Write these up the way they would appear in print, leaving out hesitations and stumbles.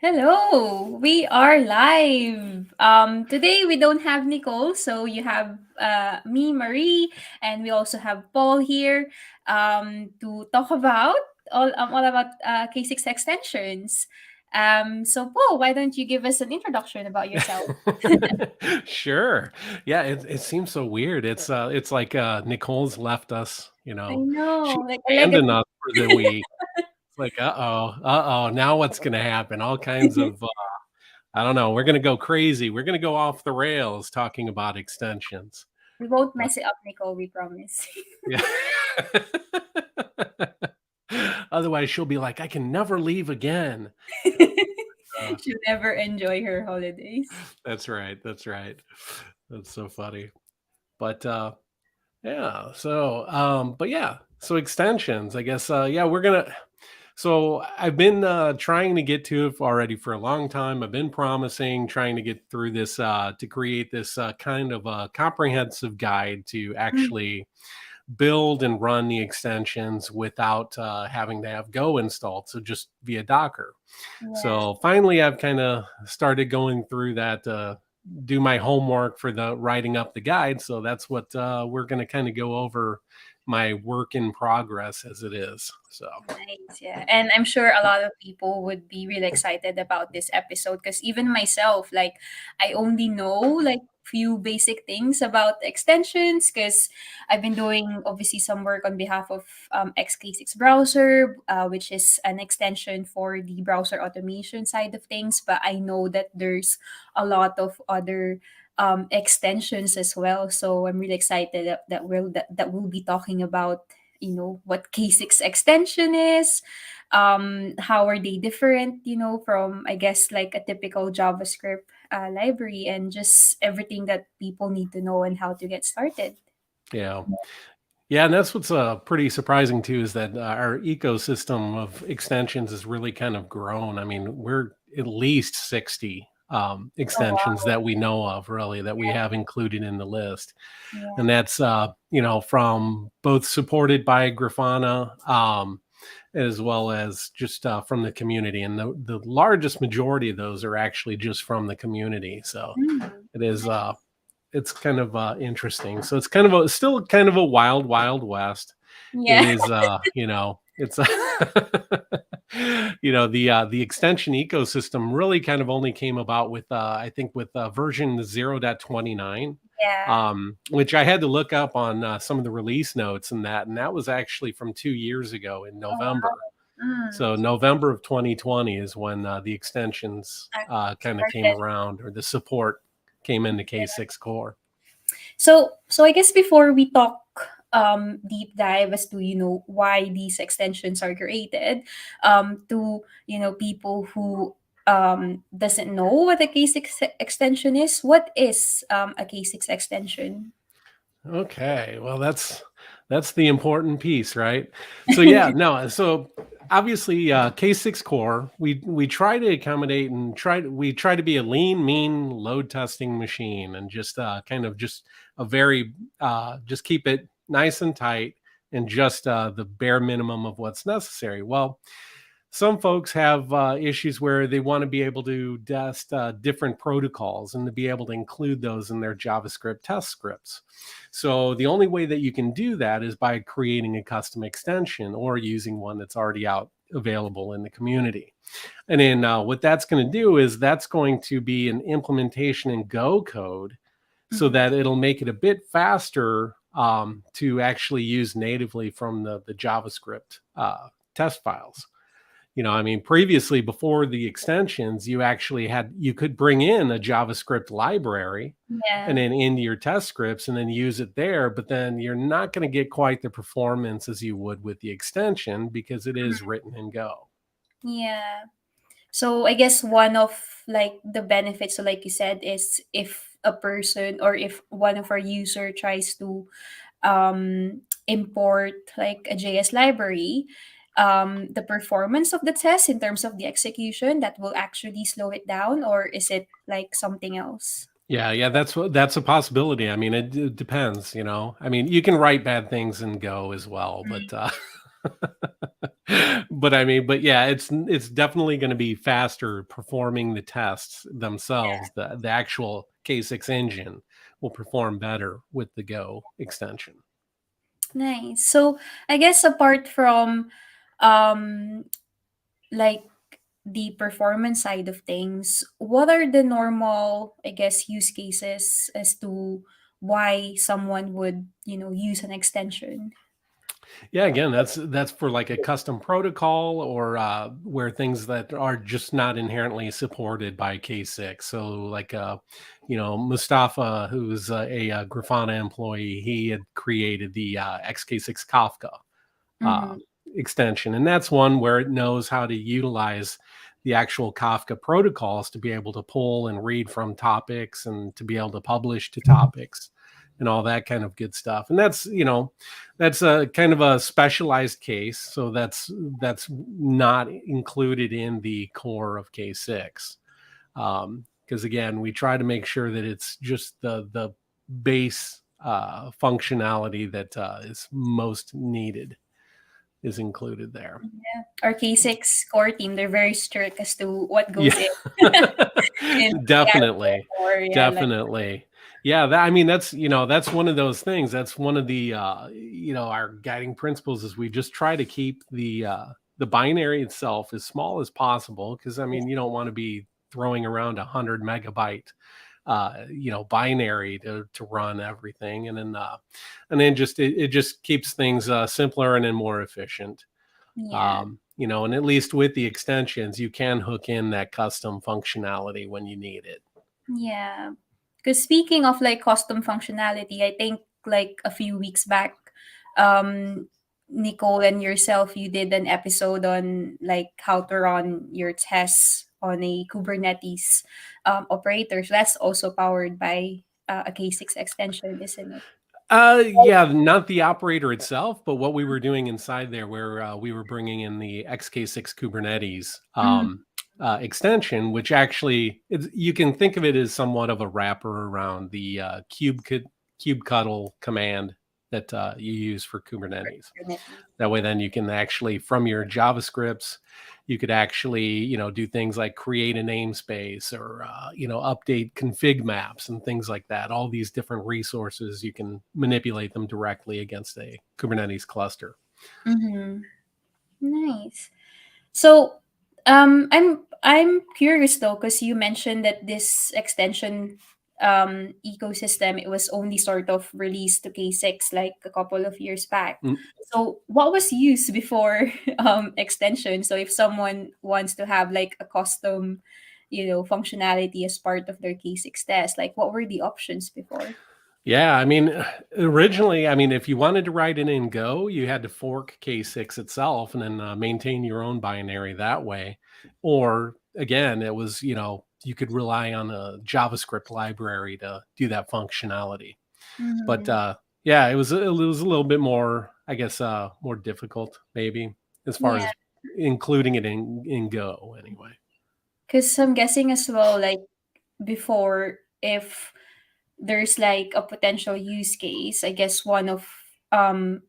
Hello, we are live. Today we don't have Nicole, so you have me, Marie, and we also have Paul here to talk about all about K6 extensions. So Paul, why don't you give us an introduction about yourself? Sure. Yeah, it seems so weird. It's like Nicole's left us, I she's know, like a abandoned legacy. us for the week. It's like, uh-oh, uh-oh, now what's gonna happen? All kinds of I don't know, we're gonna go crazy. We're gonna go off the rails talking about extensions. We won't But mess it up, Nicole. We promise. yeah. Otherwise she'll be like, I can never leave again. Uh, She'll never enjoy her holidays. that's right. That's right. That's so funny. But yeah. But yeah. So extensions, I guess. Yeah, we're gonna. So I've been trying to get to it already for a long time. I've been promising, trying to get through this to create this kind of a comprehensive guide to Mm, actually build and run the extensions without having to have Go installed. So just via Docker. yeah. So finally, I've kind of started going through that, do my homework for the writing up the guide. So that's what we're going to kind of go over my work in progress as it is. So, Nice, yeah. And I'm sure a lot of people would be really excited about this episode because even myself, like, I only know like few basic things about extensions because I've been doing obviously some work on behalf of XK6 browser, which is an extension for the browser automation side of things. But I know that there's a lot of other extensions as well. So I'm really excited that we'll be talking about what K6 extension is, how are they different, from I guess like a typical JavaScript library, and just everything that people need to know and how to get started. yeah. Yeah. And that's what's pretty surprising too is that our ecosystem of extensions has really kind of grown. I mean, we're at least 60 Oh extensions wow. that we know of, really, that we have included in the list. Yeah. And that's from both supported by Grafana, as well as just from the community, and the largest majority of those are actually just from the community. So Mm. it is it's kind of interesting. So it's kind of still kind of a wild west. It Yeah. is it's the extension ecosystem really kind of only came about with I think with version 0.29, Yeah. which I had to look up on some of the release notes, and that was actually from 2 years ago in Oh wow. November. Mm. So November of 2020 is when the extensions Actually kind of came started. around, or the support came into K6 core. So I guess before we talk deep dive as to why these extensions are created, to people who doesn't know what a K6 extension is, what is a K6 extension? Okay, well, that's the important piece, right? So yeah, no, so obviously K6 core, we try to accommodate and we try to be a lean, mean load testing machine, and just kind of just a very just keep it nice and tight, and just the bare minimum of what's necessary. Well, some folks have issues where they want to be able to test different protocols and to be able to include those in their JavaScript test scripts. So the only way that you can do that is by creating a custom extension or using one that's already out available in the community. And then what that's going to do is that's going to be an implementation in Go code, so Mhm. that it'll make it a bit faster to actually use natively from the JavaScript test files. I mean, previously, before the extensions, you could bring in a JavaScript library and Yeah. then into your test scripts and then use it there, but then you're not going to get quite the performance as you would with the extension because it is Mhm. written in Go. Yeah. So I guess one of like the benefits, so like you said, is if a person or if one of our user tries to import like a JS library, the performance of the test in terms of the execution that will actually slow it down, or is it like something else? Yeah, yeah, that's a possibility. I mean, it depends. I mean, you can write bad things in Go as well, but Mm. But I mean, but yeah, it's definitely going to be faster performing the tests themselves. The actual K6 engine will perform better with the Go extension. Nice. So I guess apart from um like the performance side of things, what are the normal, I guess, use cases as to why someone would, use an extension? Yeah, again, that's for like a custom protocol or where things that are just not inherently supported by K6. So like Mustafa, who's a Grafana employee, he had created the XK6 Kafka uh, Mm-hmm. extension. And that's one where it knows how to utilize the actual Kafka protocols to be able to pull and read from topics and to be able to publish to topics and all that kind of good stuff. And that's a kind of a specialized case. So that's not included in the core of K6. Because again, we try to make sure that it's just the base functionality that is most needed is included there. Yeah. Our K6 core team, they're very strict as to what goes Yeah. in the actual Definitely. core. Yeah, like Definitely. Yeah, I mean, that's one of those things. That's one of the, our guiding principles is we just try to keep the binary itself as small as possible. Cause I yeah, mean, you don't want to be throwing around 100 megabyte, binary to run everything. And then just, it just keeps things, simpler and then more efficient. yeah. And at least with the extensions, you can hook in that custom functionality when you need it. Yeah. Because speaking of like custom functionality, I think like a few weeks back, um, Nicole and yourself, you did an episode on like how to run your tests on a Kubernetes operator. So that's also powered by a K6 extension, isn't it? Yeah, not the operator itself, but what we were doing inside there, where we were bringing in the XK6 Kubernetes Mm, extension, which actually you can think of it as somewhat of a wrapper around the kubectl command that you use for Kubernetes. Kubernetes. That way, then you can actually, from your JavaScripts, you could actually, do things like create a namespace or, update config maps and things like that. All these different resources, you can manipulate them directly against a Kubernetes cluster. Mm-hmm. Nice. So, I'm curious though, because you mentioned that this extension ecosystem, it was only sort of released to K6 like a couple of years back. Mm, So, what was used before extension? So, if someone wants to have like a custom, functionality as part of their K6 test, like what were the options before? Yeah, I mean, originally, I mean, if you wanted to write it in Go, you had to fork K6 itself and then maintain your own binary that way. Or again, it was, you could rely on a JavaScript library to do that functionality. But Mm-hmm. yeah, it was a little bit more, I guess, more difficult maybe as far Yeah, as including it in Go anyway. because I'm guessing as well, like before, if there's like a potential use case, I guess one of um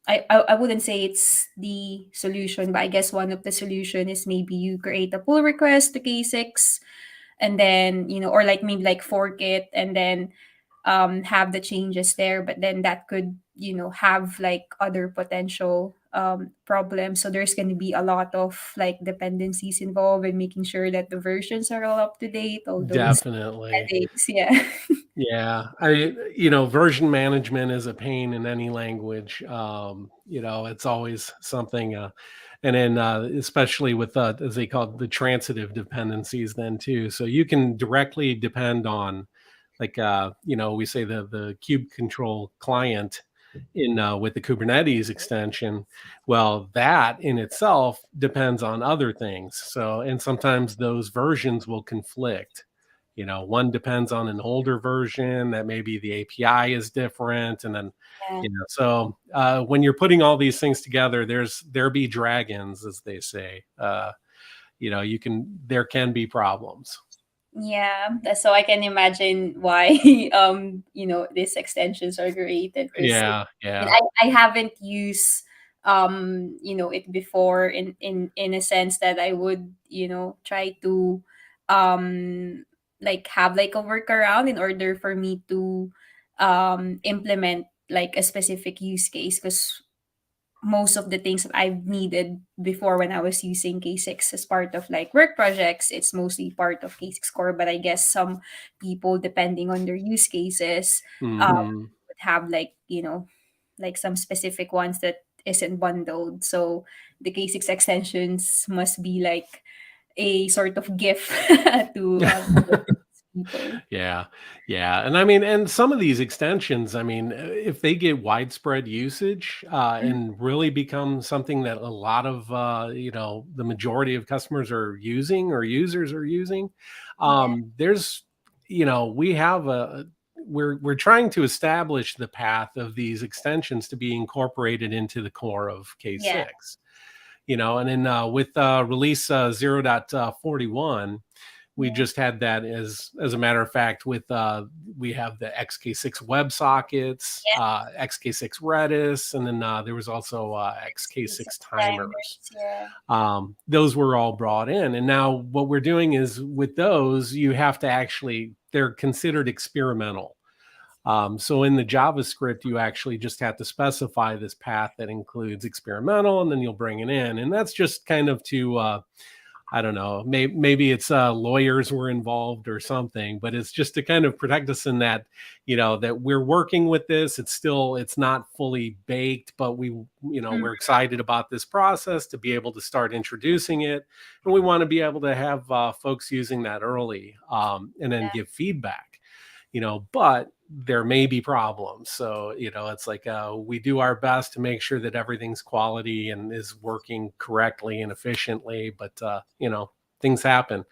I wouldn't say it's the solution, but I guess one of the solution is maybe you create a pull request to K6 and then, or like maybe like fork it and then have the changes there, but then that could, have like other potential problems. So there's going to be a lot of like dependencies involved in making sure that the versions are all up to date, all those Definitely. headaches. Yeah. Yeah, version management is a pain in any language. It's always something, and then especially with as they call it, the transitive dependencies, then too. So you can directly depend on, like, we say the kube control client in with the Kubernetes extension. Well, that in itself depends on other things. So, and sometimes those versions will conflict. One depends on an older version that maybe the API is different, and then Yeah. so when you're putting all these things together, there be dragons, as they say. There can be problems. Yeah, so I can imagine why these extensions are created because Yeah, yeah. I haven't used it before, in a sense that I would, try to like have like a workaround in order for me to implement like a specific use case, because most of the things that I've needed before when I was using K6 as part of like work projects, it's mostly part of K6 Core. But I guess some people, depending on their use cases, Hmm. would have like, like some specific ones that isn't bundled. So the K6 extensions must be like a sort of gift to people. Yeah, yeah, and I mean, and some of these extensions, I mean, if they get widespread usage, Mhm. and really become something that a lot of, the majority of customers are using or users are using, Yeah. there's, we have we're trying to establish the path of these extensions to be incorporated into the core of Yeah. K6. And then with release 0.41, we Yeah. just had that as a matter of fact with we have the XK6 WebSockets, Yeah. XK6 Redis, and then there was also XK6 timers. Timers. Yeah. Those were all brought in, and now what we're doing is with those you have to actually, they're considered experimental. So in the JavaScript, you actually just have to specify this path that includes experimental, and then you'll bring it in. And that's just kind of to, I don't know, maybe it's lawyers were involved or something, but it's just to kind of protect us in that, that we're working with this. It's not fully baked, but Mhm. we're excited about this process to be able to start introducing it. And we want to be able to have folks using that early, and then Yeah. give feedback, but there may be problems. So, it's like we do our best to make sure that everything's quality and is working correctly and efficiently, but, things happen.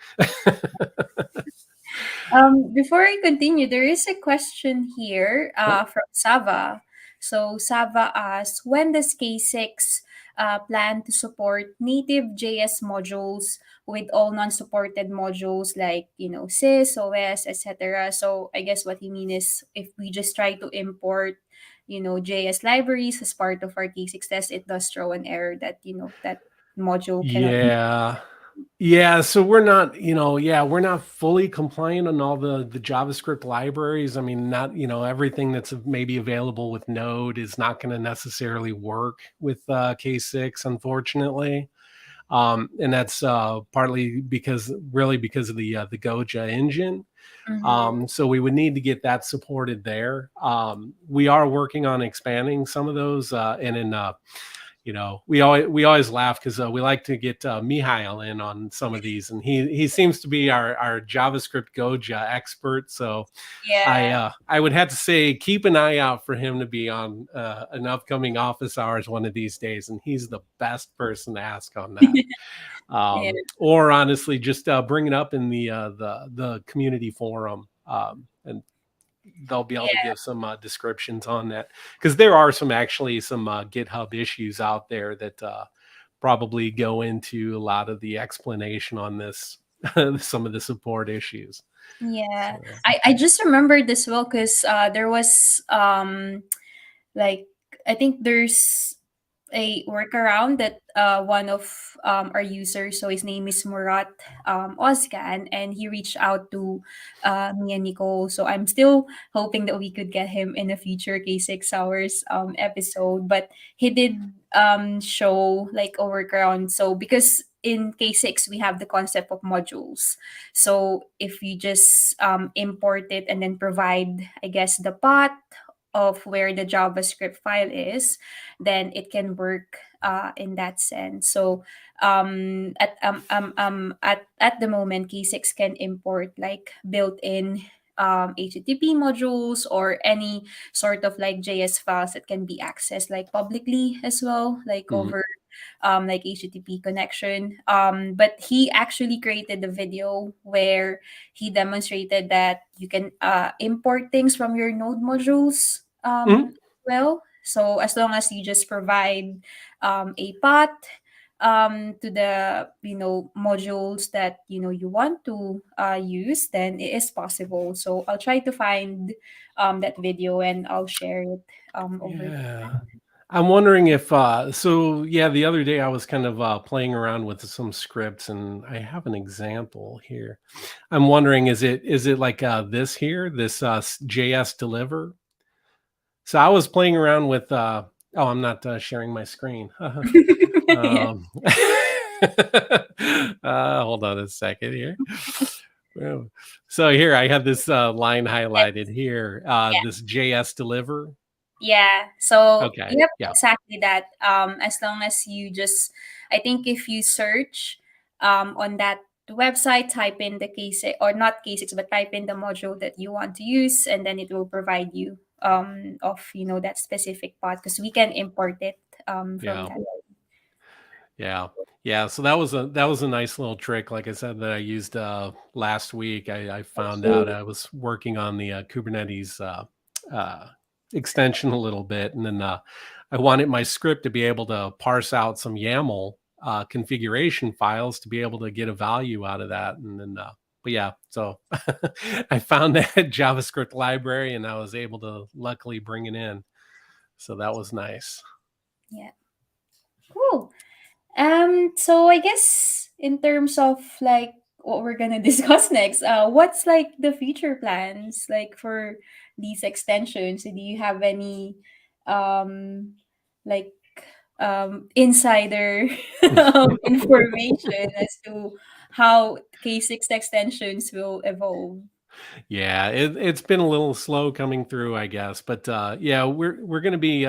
Before I continue, there is a question here Oh, from Sava. So Sava asks, when does K6 plan to support native JS modules with all non-supported modules like, sys, OS, etc.? So I guess what he means is if we just try to import, JS libraries as part of our K6 test, it does throw an error that, that module cannot. yeah. Yeah, so we're not, yeah, we're not fully compliant on all the JavaScript libraries. I mean, not, everything that's maybe available with Node is not going to necessarily work with K6, unfortunately. And that's partly because of the Goja engine. Mhm. So we would need to get that supported there. We are working on expanding some of those, and in we always laugh because we like to get Mihail in on some of these, and he seems to be our JavaScript Goja expert. So Yeah. I would have to say keep an eye out for him to be on an upcoming office hours one of these days, and he's the best person to ask on that. Yeah. Or honestly, just bring it up in the community forum, and they'll be able to Yeah. give some descriptions on that, because there are some GitHub issues out there that probably go into a lot of the explanation on this, some of the support issues. Yeah, So I just remembered this well because there was like I think there's a workaround that one of our users, so his name is Murat Ozgan, and he reached out to me and Nicole. So I'm still hoping that we could get him in a future K6 Hours episode. But he did show like a workaround. So because in K6 we have the concept of modules. So if you just import it and then provide, I guess, the path of where the JavaScript file is, then it can work in that sense. So at the moment, K6 can import like built-in HTTP modules or any sort of like JS files that can be accessed like publicly as well, like mhm. over like HTTP connection. But he actually created a video where he demonstrated that you can import things from your Node modules Mhm. well. So as long as you just provide a path to the modules that you want to use, then it is possible. So I'll try to find that video and I'll share it over. Yeah. I'm wondering if so yeah, the other day I was kind of playing around with some scripts and I have an example here. I'm wondering is it like this here, this JS deliver? So I was playing around with oh, I'm not sharing my screen. Yeah. um hold on a second here. Well, so here I have this line highlighted here, Yeah. this JS deliver. Yeah. So, Okay. yep, Yeah. exactly that. As long as you just, I think if you search on that website, type in the case or not cases, but type in the module that you want to use, and then it will provide you of that specific pod because we can import it from Yeah. that. Yeah. Yeah, so that was a nice little trick, like I said, that I used last week. I found out I was working on the Kubernetes uh, extension a little bit, and then I wanted my script to be able to parse out some YAML configuration files to be able to get a value out of that, and then. But yeah, so I found that JavaScript library, and I was able to luckily bring it in. So that was nice. Yeah. Cool. So I guess in terms of like what we're gonna discuss next, what's like the future plans like for these extensions? Do you have any um like insider information as to how K6 extensions will evolve? Yeah, it's been a little slow coming through, I guess, but yeah, we're going to be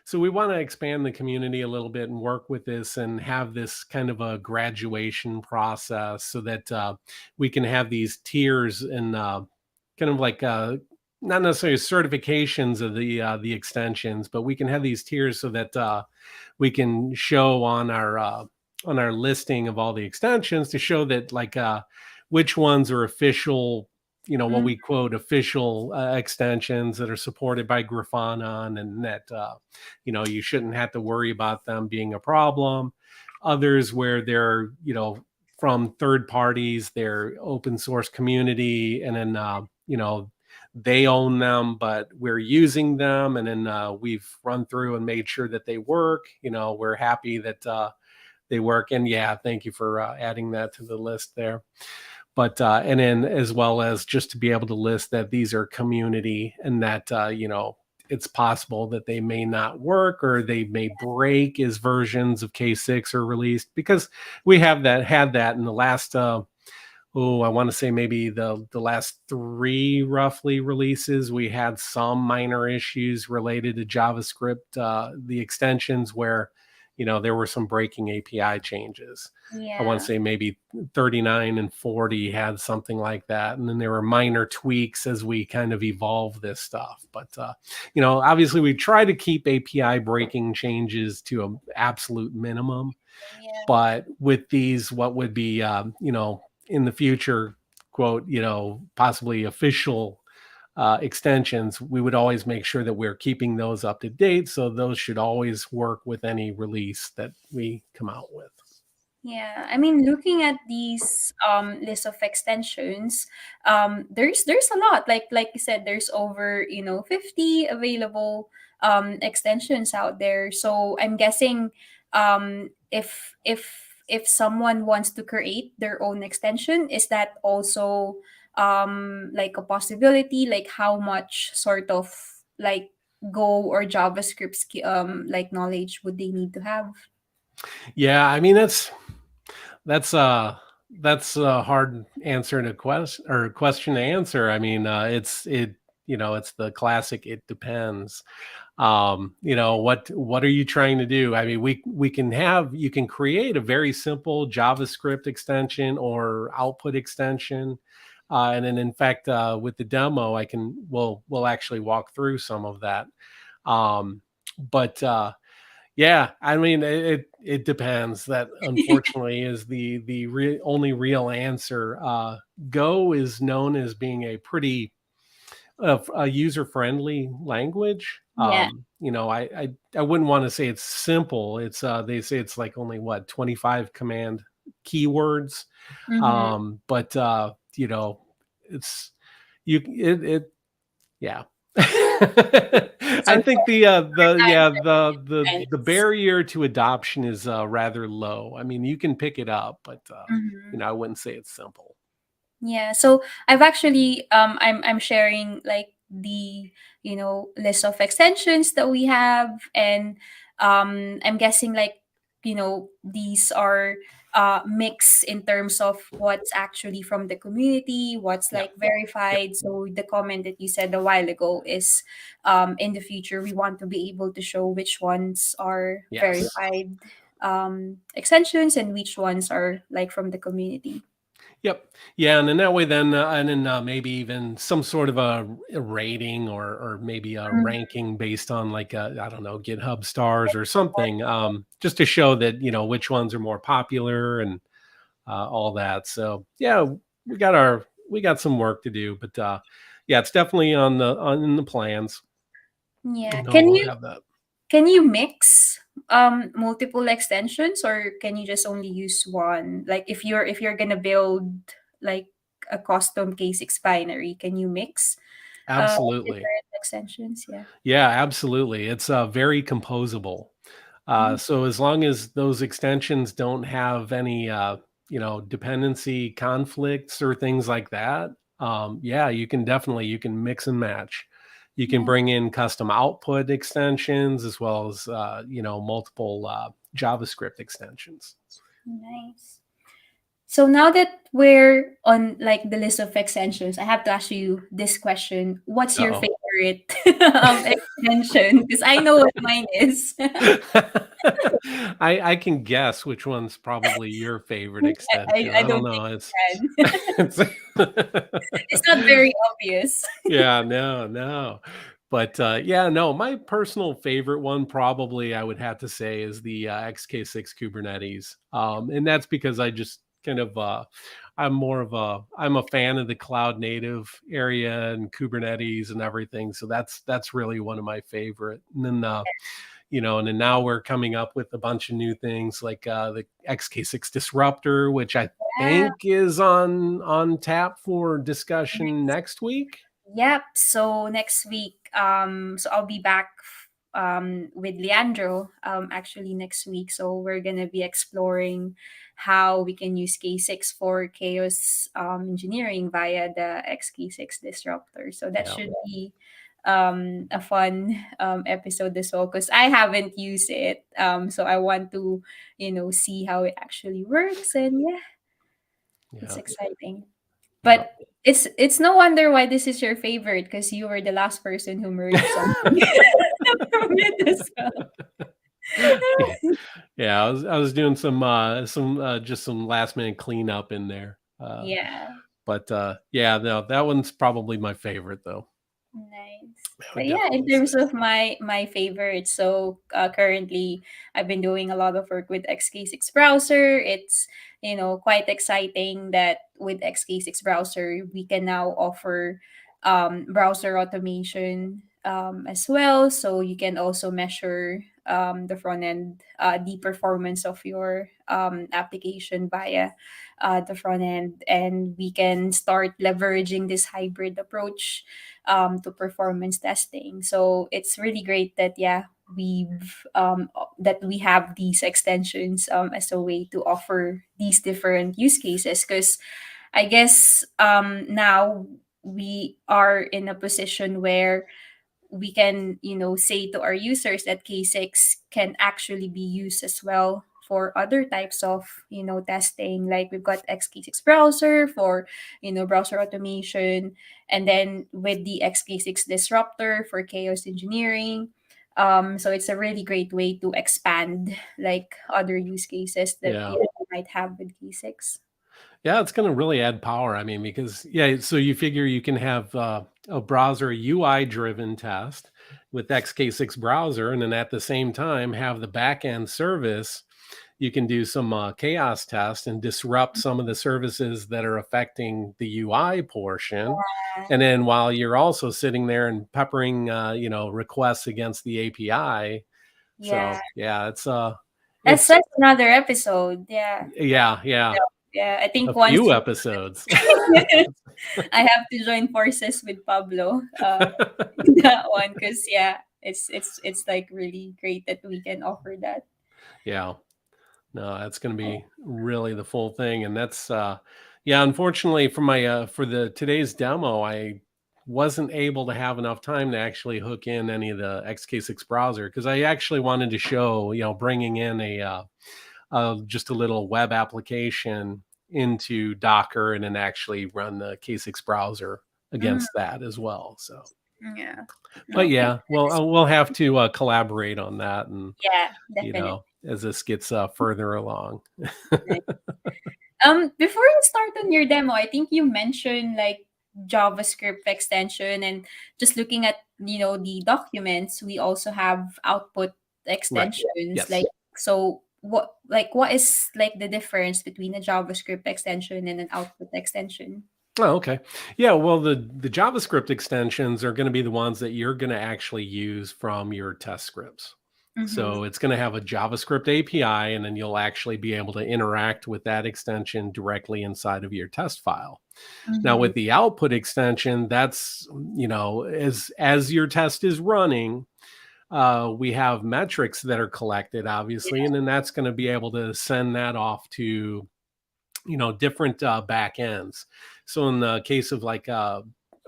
so we want to expand the community a little bit and work with this and have this kind of a graduation process so that we can have these tiers and kind of like not necessarily certifications of the extensions, but we can have these tiers so that we can show on our listing of all the extensions to show that like which ones are official, what Mm, we quote official extensions that are supported by Grafana, and that you shouldn't have to worry about them being a problem. Others where they're from third parties, they're open source community, and then they own them, but we're using them, and then we've run through and made sure that they work. We're happy that they work, and yeah, thank you for adding that to the list there. But and then as well as just to be able to list that these are community and that it's possible that they may not work or they may break as versions of K6 are released, because we have had that in the last I want to say maybe the last three roughly releases. We had some minor issues related to JavaScript, the extensions where there were some breaking API changes. I want to yeah. say maybe 39 and 40 had something like that, and then there were minor tweaks as we kind of evolve this stuff. But obviously we try to keep API breaking changes to an absolute minimum, Yeah. but with these what would be in the future, quote, possibly official extensions, we would always make sure that we're keeping those up to date, so those should always work with any release that we come out with. Yeah, I mean, looking at these list of extensions, there's a lot. Like you said, there's over 50 available extensions out there. So I'm guessing if someone wants to create their own extension, is that also like a possibility? Like how much sort of like Go or JavaScript like knowledge would they need to have? Yeah, I mean that's uh that's a hard answer to question to answer. I mean, it's the classic it depends. What are you trying to do? I mean, we can have you can create a very simple JavaScript extension or output extension, and then in fact with the demo we'll actually walk through some of that. But yeah, I mean, it depends. That unfortunately is the only real answer. Go is known as being a pretty a user friendly language. Yeah. I wouldn't want to say it's simple. It's they say it's like only what 25 command keywords, Mm-hmm. but it's you it, it yeah. I So think the times yeah are the intense. barrier to adoption is rather low. I mean, you can pick it up, but Mhm. I wouldn't say it's simple. Yeah, so I've actually I'm sharing like the list of extensions that we have, and I'm guessing like these are mix in terms of what's actually from the community, what's Yeah. like Yep. verified. So the comment that you said a while ago is in the future we want to be able to show which ones are Yes. verified extensions and which ones are like from the community. Yep. Yeah, and in that way, then maybe even some sort of a rating or maybe a Mhm. ranking based on like I don't know, GitHub stars or something, just to show that which ones are more popular and all that. So yeah, we got some work to do, but yeah, it's definitely on in the plans. Yeah. We'll have that. Can you mix multiple extensions, or can you just only use one? Like if you're gonna build like a custom K6 binary, can you mix Absolutely. different extensions? Yeah. Yeah, absolutely. It's very composable. Mm. So as long as those extensions don't have any, dependency conflicts or things like that, yeah, you can mix and match. You can Yeah. bring in custom output extensions as well as, multiple JavaScript extensions. Nice. So now that we're on like the list of extensions, I have to ask you this question. What's your Uh-oh. favorite extension? Because I know what mine is. I can guess which one's probably your favorite I, extension. I I don't don't think know. you can. It's It's not very obvious. yeah, no, no. But yeah, no, my personal favorite one probably I would have to say is the XK6 Kubernetes. And that's because I just kind of I'm a fan of the cloud native area and Kubernetes and everything. So that's really one of my favorite. And then and then now we're coming up with a bunch of new things like the XK6 disruptor, which I Yeah. think is on tap for discussion next week. Yep. So next week, so I'll be back with Leandro actually next week. So we're gonna be exploring how we can use K6 for chaos engineering via the XK6 disruptor. So that Yeah. should be a fun episode as well because I haven't used it. So I want to, see how it actually works, and yeah, it's Yeah. exciting. Yeah. But it's no wonder why this is your favorite because you were the last person who merged something from it as well. Yeah. Yeah, I was doing some just some last minute cleanup in there. Yeah, But yeah, no, that one's probably my favorite though. nice. I would But yeah, in definitely say. terms of my favorite, so currently I've been doing a lot of work with XK6 browser. It's quite exciting that with XK6 browser we can now offer browser automation as well. So you can also measure the front end, the performance of your application via the front end, and we can start leveraging this hybrid approach to performance testing. So it's really great that we have these extensions as a way to offer these different use cases because I guess now we are in a position where we can say to our users that K6 can actually be used as well for other types of testing, like we've got XK6 browser for browser automation, and then with the XK6 disruptor for chaos engineering. So it's a really great way to expand like other use cases that Yeah. you might have with K6. Yeah, it's going to really add power. I mean, because yeah, so you figure you can have a browser UI driven test with XK6 browser, and then at the same time have the backend service. You can do some chaos test and disrupt some of the services that are affecting the UI portion. And then while you're also sitting there and peppering, requests against the API. Yeah, So yeah, that's it's that's another episode. Yeah. yeah, yeah, Yeah, I a think once few episodes. I have to join forces with Pablo that one, because yeah, it's like really great that we can offer that. Yeah. No, that's going to be really the full thing, and that's yeah. Unfortunately, for my for the today's demo, I wasn't able to have enough time to actually hook in any of the XK6 browser because I actually wanted to show, bringing in just a little web application into Docker and then actually run the K6 browser Mm, against that as well. So, yeah. but Okay. yeah, well, we'll have to collaborate on that, and Yeah, definitely. as this gets further along. Before you start on your demo, I think you mentioned like JavaScript extension, and just looking at, the documents, we also have output Right. extensions. Yes. Like, so what is like the difference between a JavaScript extension and an output extension? Oh, okay. Yeah, well, the JavaScript extensions are going to be the ones that you're going to actually use from your test scripts. Mm-hmm. So it's going to have a JavaScript API, and then you'll actually be able to interact with that extension directly inside of your test file. Now, Mm-hmm. with the output extension, that's as your test is running, we have metrics that are collected, obviously, and then that's going to be able to send that off to different back ends. So in the case of like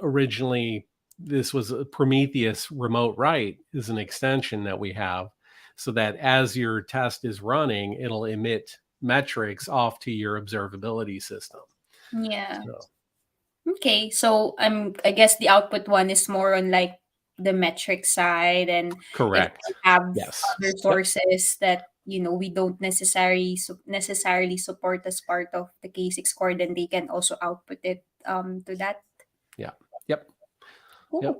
originally this was a Prometheus remote write is an extension that we have, so that as your test is running, it'll emit metrics off to your observability system. Yeah. So Okay, so I guess the output one is more on like the metric side, and if we correct. have Yes. other Yep. sources that we don't necessarily support as part of the K6 core, then they can also output it to that. Yeah. Yep. Yep.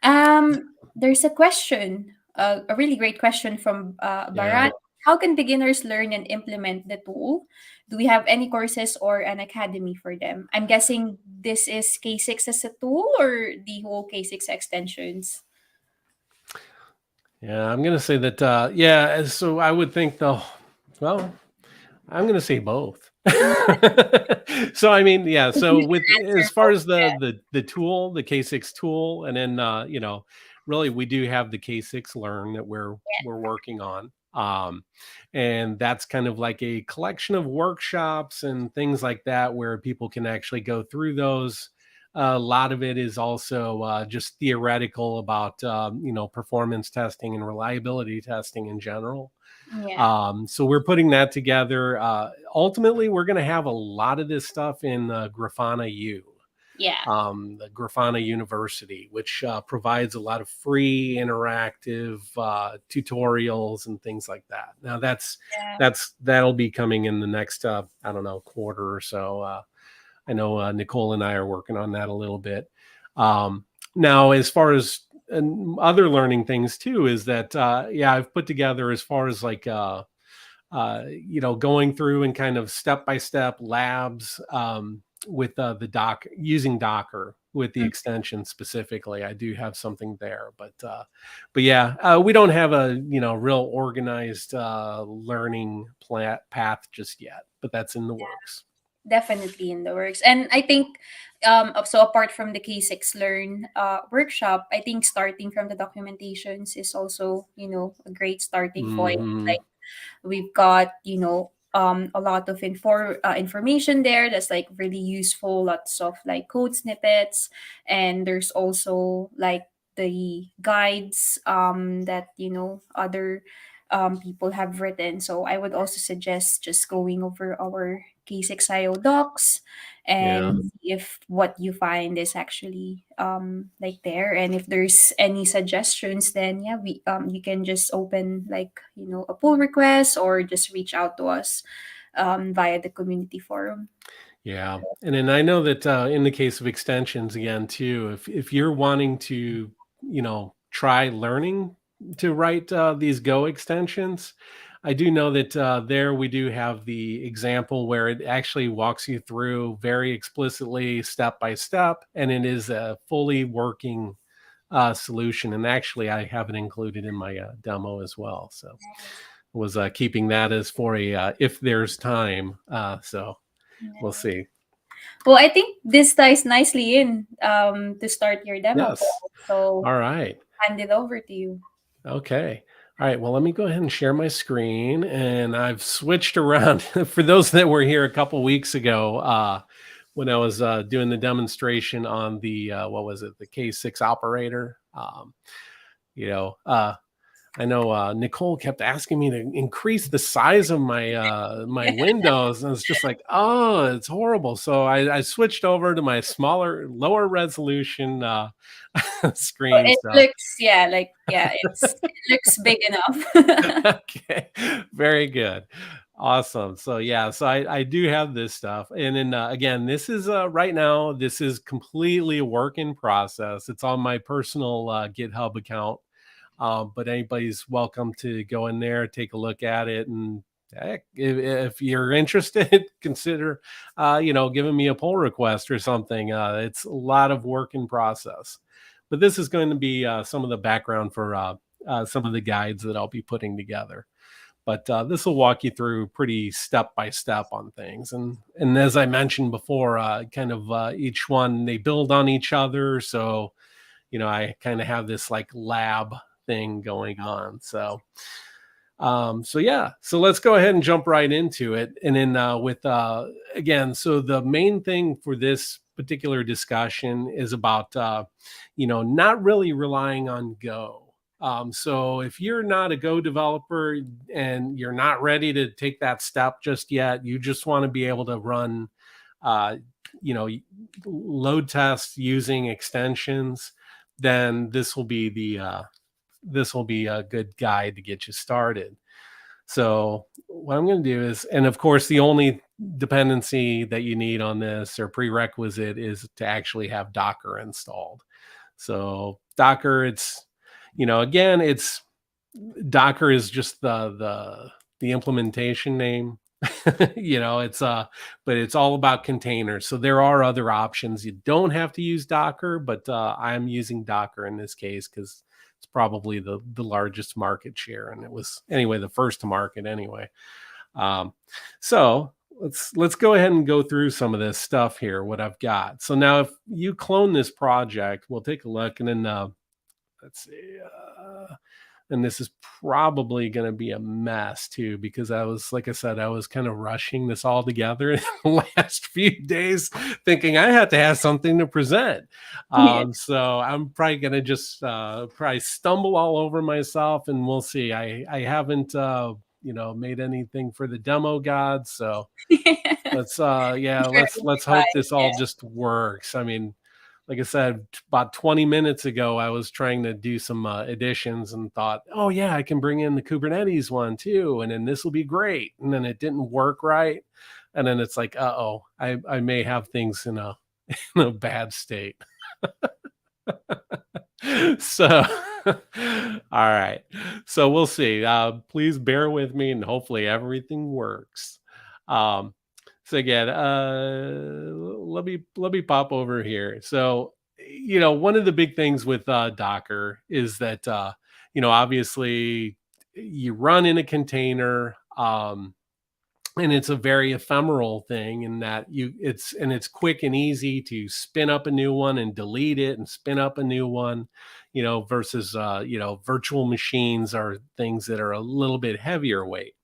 Cool. There's a question, a really great question from Yeah. Baran. How can beginners learn and implement the tool? Do we have any courses or an academy for them? I'm guessing this is K6 as a tool or the whole K6 extensions. Yeah. I'm gonna say that yeah, so I would think though, well, I'm gonna say both. Mm, So I mean, yeah. I think So you with should as answer far both. as the tool, the K6 tool, and then really we do have the K6 Learn that we're working on. And that's kind of like a collection of workshops and things like that where people can actually go through those. A lot of it is also just theoretical about performance testing and reliability testing in general. Yeah. So we're putting that together. Ultimately, we're going to have a lot of this stuff in Grafana U, Yeah. the Grafana University, which provides a lot of free interactive tutorials and things like that. Now Yeah. that'll be coming in the next I don't know, quarter or so. I know Nicole and I are working on that a little bit. Now, as far as other learning things too, is that yeah, I've put together as far as like going through and kind of step by step labs with the doc using Docker with the Mm, extension specifically. I do have something there, but yeah, we don't have a real organized learning path just yet, but that's in the works. definitely in the works. And I think so apart from the K6 Learn workshop, I think starting from the documentations is also, a great starting point. Hmm. Like, we've got, a lot of information there that's like really useful, lots of like code snippets, and there's also like the guides that other people have written. So I would also suggest just going over our K6IO docs Yeah. and see if what you find is actually like there, and if there's any suggestions, then yeah, we you can just open like a pull request or just reach out to us via the community forum. Yeah, and then I know that in the case of extensions, again, too, if you're wanting to, try learning to write these Go extensions, I do know that there we do have the example where it actually walks you through very explicitly, step by step, and it is a fully working solution. And actually, I have it included in my demo as well. So was keeping that as for a if there's time. So we'll Yeah. see. Well, I think this ties nicely in to start your demo Yes. call. So All right. hand it over to you. Okay. All right. Well, let me go ahead and share my screen. And I've switched around for those that were here a couple weeks ago when I was doing the demonstration on the, what was it, the K6 operator. You know, I know Nicole kept asking me to increase the size of my windows, and it's just like, oh, it's horrible. So I switched over to my smaller, lower resolution screen. It So looks, yeah, like, yeah, it looks big enough. okay, very good, awesome. So yeah, so I do have this stuff, and then again, this is right now. This is completely a work in process. It's on my personal GitHub account. But anybody's welcome to go in there, take a look at it, and heck, if you're interested, consider, giving me a pull request or something. It's a lot of work in process, but this is going to be some of the background for some of the guides that I'll be putting together. But this will walk you through pretty step by step on things, and as I mentioned before, kind of each one they build on each other, so I kind of have this like lab thing going on. So yeah, so let's go ahead and jump right into it. And then with again, so the main thing for this particular discussion is about not really relying on Go. So if you're not a Go developer and you're not ready to take that step just yet, you just want to be able to run uh, you know load tests using extensions, then this will be a good guide to get you started. So what I'm going to do is, and of course, the only dependency that you need on this or prerequisite is to actually have Docker installed. So Docker, it's, again, it's Docker is just the implementation name. It's but it's all about containers. So there are other options. You don't have to use Docker, but I'm using Docker in this case because it's probably the largest market share, and it was anyway the first to market anyway. So let's go ahead and go through some of this stuff here. What I've got. So now, if you clone this project, we'll take a look, and then let's see. And this is probably going to be a mess too, because like I said, I was kind of rushing this all together in the last few days, thinking I had to have something to present. Yeah. So I'm probably going to just probably stumble all over myself, and we'll see. I haven't made anything for the demo gods, so let's I'm yeah, sure it will be let's hope fine. this all just works. I mean, like I said, about 20 minutes ago, I was trying to do some additions and thought, oh, yeah, I can bring in the Kubernetes one too. And then this will be great. And then it didn't work right. And then it's like, I may have things in a, in a bad state. So, all right. So we'll see. Please bear with me, and hopefully everything works. Um, so again, let me pop over here. So, one of the big things with Docker is that obviously you run in a container. And it's a very ephemeral thing in that it's quick and easy to spin up a new one and delete it and spin up a new one, versus virtual machines are things that are a little bit heavier weight.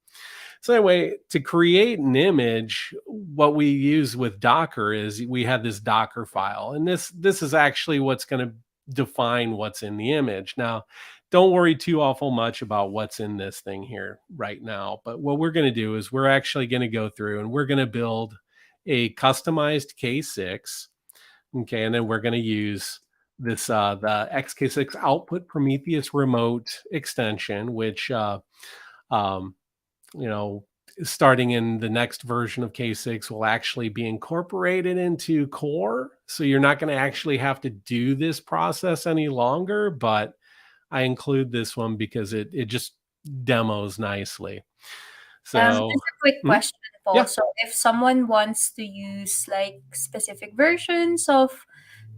So anyway, to create an image, what we use with Docker is we have this Docker file, and this is actually what's going to define what's in the image. Now, don't worry too awful much about what's in this thing here right now. But what we're going to do is we're actually going to go through and we're going to build a customized K6. Okay, and then we're going to use this the XK6 output Prometheus remote extension, which um, you know, starting in the next version of K6 will actually be incorporated into core. So you're not going to actually have to do this process any longer, but I include this one because it just demos nicely. So, Just a quick mhm, question, Paul. yeah. So if someone wants to use like specific versions of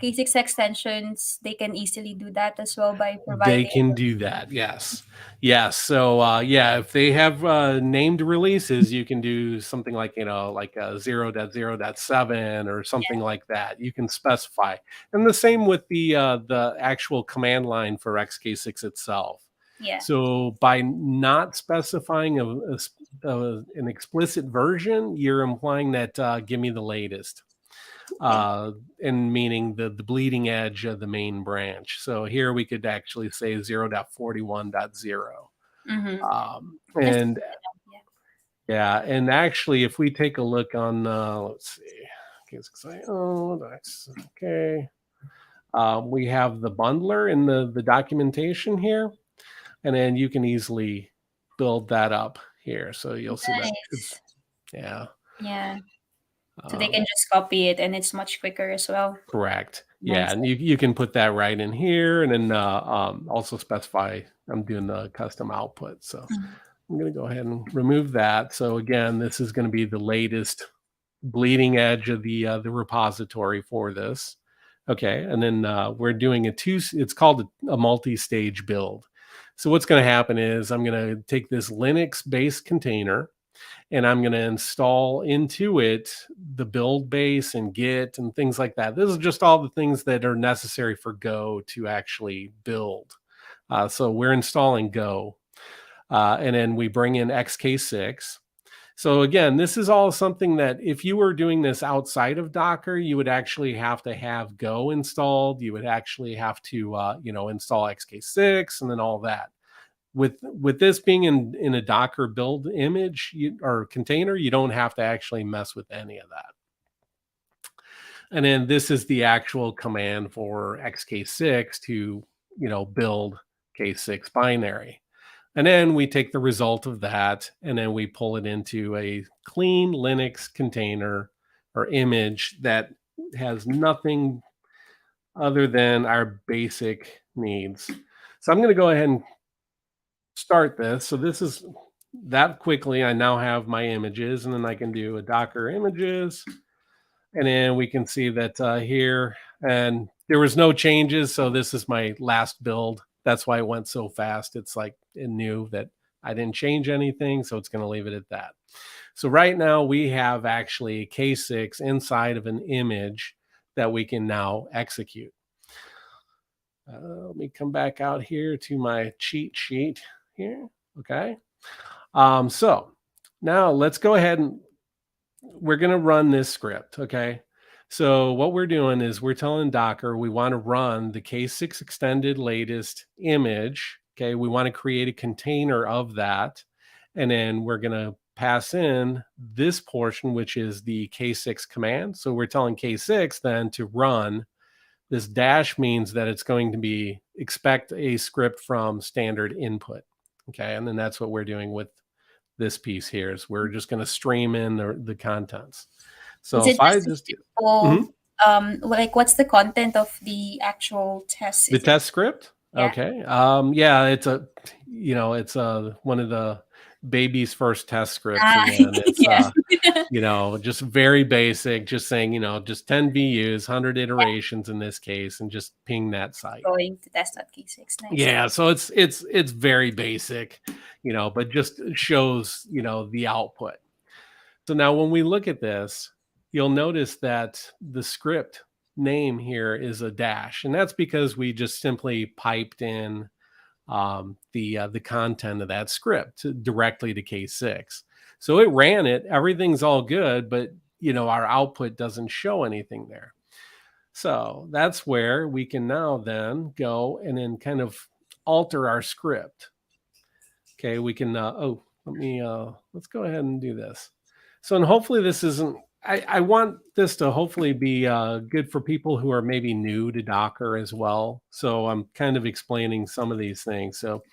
K6 extensions, they can easily do that as well by They providing. can do that. Yes. Yes. So yeah, if they have named releases, you can do something like, like 0.0.7 or something like that. You can specify. And the same with the actual command line for XK6 itself. Yeah. So by not specifying an explicit version, you're implying that give me the latest, Okay. and meaning the bleeding edge of the main branch. So here we could actually say 0.41.0. Mm-hmm. Just And yeah. yeah, and actually, if we take a look on, let's see, oh, that's okay. We have the bundler in the documentation here, and then you can easily build that up here. So you'll see that it's, Nice. yeah. Yeah. So they Um, can just copy it and it's much quicker as well. Correct. Yeah, Nice. and you can put that right in here, and then also specify I'm doing the custom output. So Mhm. I'm going to go ahead and remove that. So again, this is going to be the latest bleeding edge of the repository for this. Okay, and then we're doing it's called a multi-stage build. So what's going to happen is I'm going to take this Linux-based container, and I'm going to install into it the build base and Git and things like that. This is just all the things that are necessary for Go to actually build. So we're installing Go, and then we bring in XK6. So again, this is all something that if you were doing this outside of Docker, you would actually have to have Go installed. You would actually have to, install XK6 and then all that. With this being in a Docker build image or container, you don't have to actually mess with any of that. And then this is the actual command for XK6 to build K6 binary. And then we take the result of that and then we pull it into a clean Linux container or image that has nothing other than our basic needs. So I'm going to go ahead and start this. So this is that quickly. I now have my images, and then I can do a Docker images, and then we can see that here, and there was no changes. So this is my last build. That's why it went so fast. It's like it knew that I didn't change anything, so it's going to leave it at that. So right now we have actually K6 inside of an image that we can now execute. Let me come back out here to my cheat sheet here. Okay. So now let's go ahead and we're going to run this script. Okay. So what we're doing is we're telling Docker we want to run the K6 extended latest image. Okay. We want to create a container of that. And then we're going to pass in this portion, which is the K6 command. So we're telling K6 then to run. This dash means that it's going to be expect a script from standard input. Okay. And then that's what we're doing with this piece here is we're just going to stream in the contents. Is So it if I just a just simple, Mhm. like what's the content of the actual test? The Is it test script, yeah? okay, yeah, it's one of the baby's first test scripts. Ah, Again, it's yeah. just very basic, just saying just 10 VUs, 100 Yeah. iterations in this case, and just ping that site. Going to test.k6. Nice. Yeah, so it's very basic, but just shows the output. So now when we look at this, you'll notice that the script name here is a dash, and that's because we just simply piped in the content of that script directly to K6. So it ran it, everything's all good, but our output doesn't show anything there. So that's where we can now then go and then kind of alter our script. Okay, we can, let's go ahead and do this. So, and hopefully this isn't, I want this to hopefully be good for people who are maybe new to Docker as well. So I'm kind of explaining some of these things. So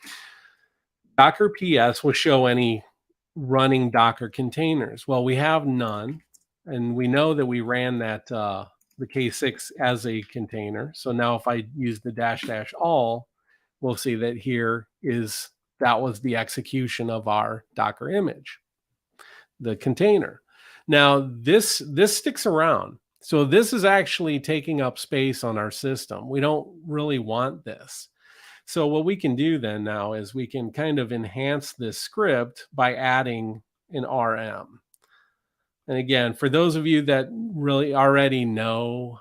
Docker PS will show any running Docker containers. Well, we have none, and we know that we ran that the K6 as a container. So now if I use the dash dash all, we'll see that that was the execution of our Docker image, the container. Now this sticks around. So this is actually taking up space on our system. We don't really want this. So what we can do then now is we can kind of enhance this script by adding an RM. And again, for those of you that really already know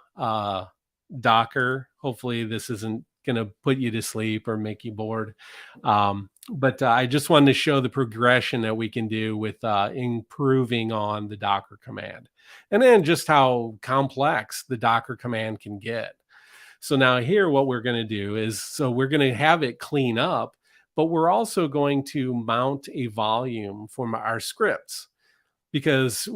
Docker, hopefully this isn't going to put you to sleep or make you bored. But I just wanted to show the progression that we can do with improving on the Docker command. And then just how complex the Docker command can get. So now here, what we're going to do is, so we're going to have it clean up, but we're also going to mount a volume for our scripts, because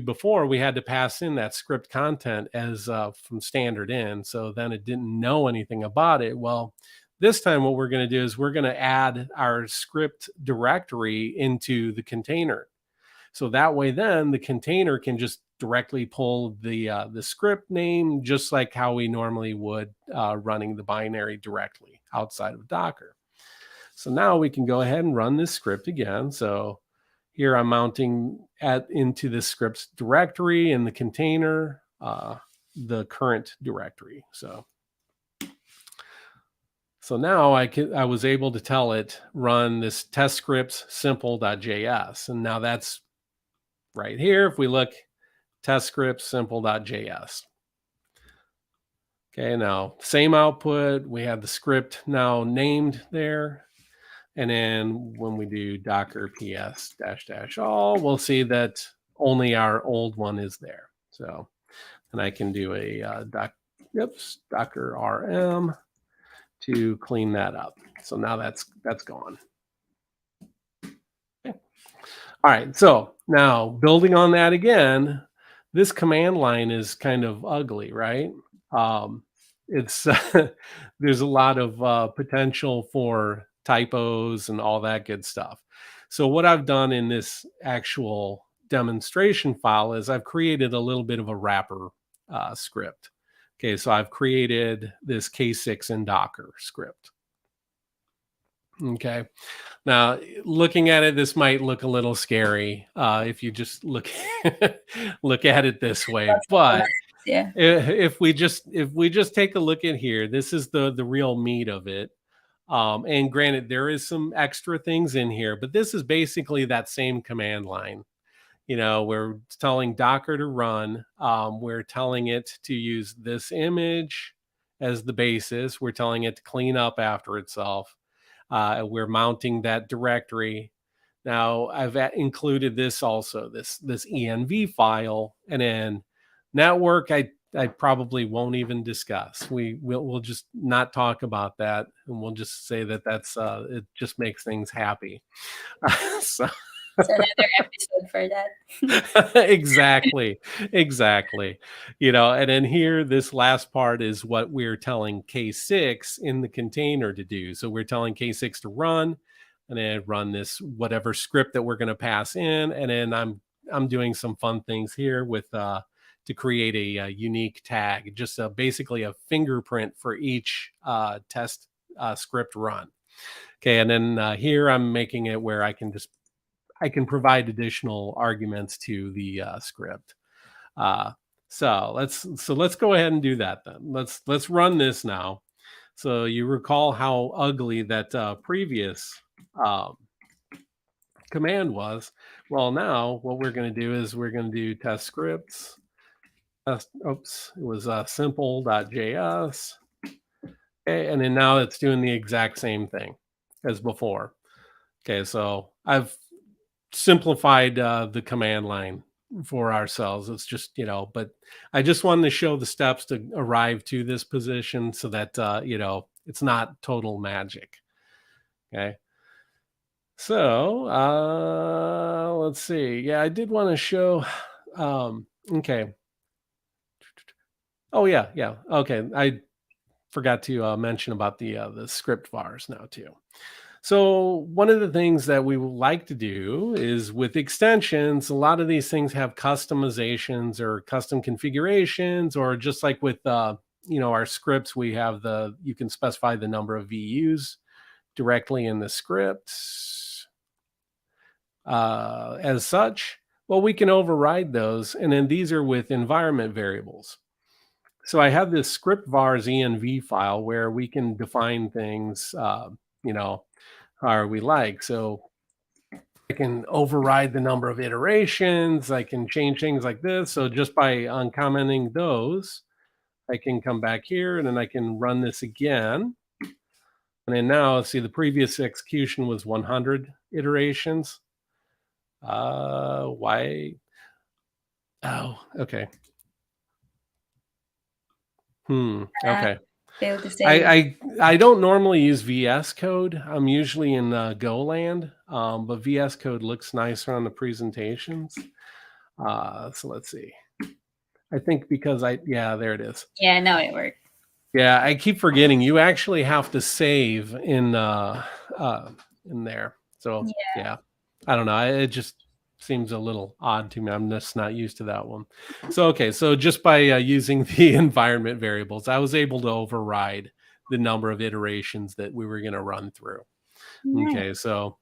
before we had to pass in that script content as from standard in. So then it didn't know anything about it. Well, this time what we're going to do is we're going to add our script directory into the container. So that way, then the container can just directly pull the script name, just like how we normally would running the binary directly outside of Docker. So now we can go ahead and run this script again. So here I'm mounting into the scripts directory in the container, the current directory. So now I was able to tell it run this test scripts simple.js, and now that's right here. If we look, test scripts simple.js. Okay, now same output. We have the script now named there. And then when we do docker ps -- all, we'll see that only our old one is there. So, and I can do a docker rm to clean that up. So now that's gone. Okay. All right, so now building on that again, this command line is kind of ugly, right? It's there's a lot of potential for typos and all that good stuff. So what I've done in this actual demonstration file is I've created a little bit of a wrapper script. Okay, so I've created this K6 in Docker script. Okay, now looking at it, this might look a little scary if you just look look at it this way, but Yeah. if we just take a look at here, this is the real meat of it. And granted, there is some extra things in here, but this is basically that same command line. You know, we're telling Docker to run. We're telling it to use this image as the basis. We're telling it to clean up after itself. We're mounting that directory. Now I've included this also, this env file, and then network I probably won't even discuss. We'll just not talk about that, and we'll just say that that's it just makes things happy. So It's another episode for that. exactly, exactly. You know, and then here, this last part is what we're telling K6 in the container to do. So we're telling K6 to run, and then run this whatever script that we're going to pass in, and then I'm doing some fun things here with to create a unique tag, just basically a fingerprint for each test script run. Okay, and then here I'm making it where I can provide additional arguments to the script. So let's go ahead and do that then. Let's run this now. So you recall how ugly that previous command was. Well, now what we're going to do is we're going to do test scripts. It was simple.js. Okay, and then now it's doing the exact same thing as before. Okay, so I've simplified the command line for ourselves. It's just, you know, but I just wanted to show the steps to arrive to this position so that, you know, it's not total magic. Okay. So let's see. Yeah, I did want to show. Okay. Oh yeah, yeah. Okay, I forgot to mention about the script vars now too. So one of the things that we like to do is with extensions, a lot of these things have customizations or custom configurations, or just like with you know, our scripts, we have you can specify the number of VUs directly in the script as such. Well, we can override those, and then these are with environment variables. So I have this script vars env file where we can define things, you know, however we like. So I can override the number of iterations. I can change things like this. So just by uncommenting those, I can come back here and then I can run this again. And then now, see, the previous execution was 100 iterations. Why? Oh, okay. Okay. Fail to say. I don't normally use VS Code. I'm usually in GoLand, but VS Code looks nicer on the presentations. So let's see. I think because yeah, there it is. Yeah, now it worked. Yeah, I keep forgetting you actually have to save in there. So yeah, I don't know. It just seems a little odd to me. I'm just not used to that one. So okay, so just by using the environment variables, I was able to override the number of iterations that we were going to run through. Okay, so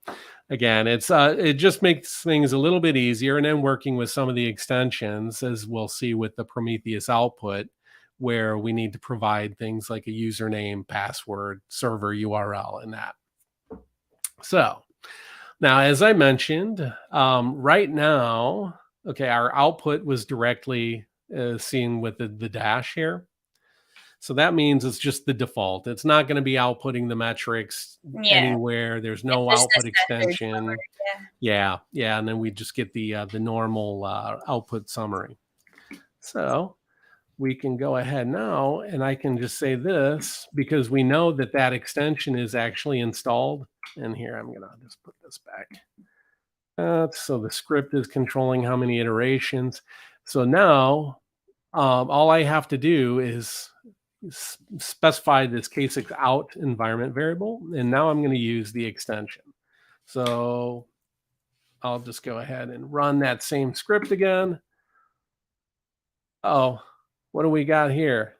again, it just makes things a little bit easier. And then working with some of the extensions, as we'll see with the Prometheus output, where we need to provide things like a username, password, server URL, and that. So now, as I mentioned, right now, okay, our output was directly seen with the dash here. So that means it's just the default. It's not going to be outputting the metrics anywhere. There's no output extension. Yeah. And then we just get the normal output summary. So we can go ahead now and I can just say this because we know that that extension is actually installed. And here, I'm going to just put this back. So the script is controlling how many iterations. So now all I have to do is specify this K6 out environment variable. And now I'm going to use the extension. So I'll just go ahead and run that same script again. Oh, what do we got here?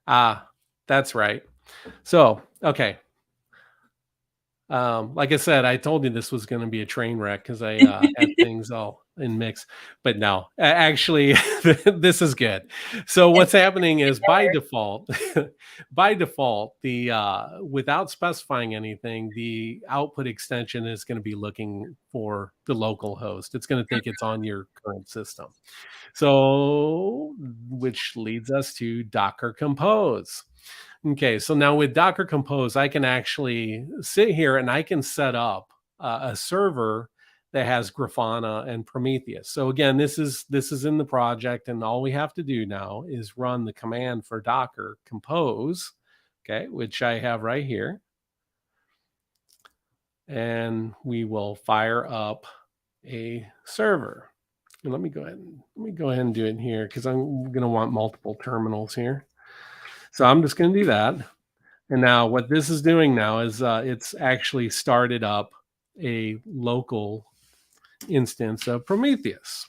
That's right. So, okay. Like I said, I told you this was going to be a train wreck because I had things all in mix, but no, actually, this is good. So what's happening is by default, the without specifying anything, the output extension is going to be looking for the local host. It's going to think it's on your current system. So, which leads us to Docker Compose. Okay, so now with Docker Compose, I can actually sit here and I can set up a server that has Grafana and Prometheus. So again, this is in the project, and all we have to do now is run the command for Docker Compose, okay, which I have right here, and we will fire up a server. And let me go ahead and do it here because I'm going to want multiple terminals here. So I'm just going to do that. And now what this is doing now is it's actually started up a local instance of Prometheus.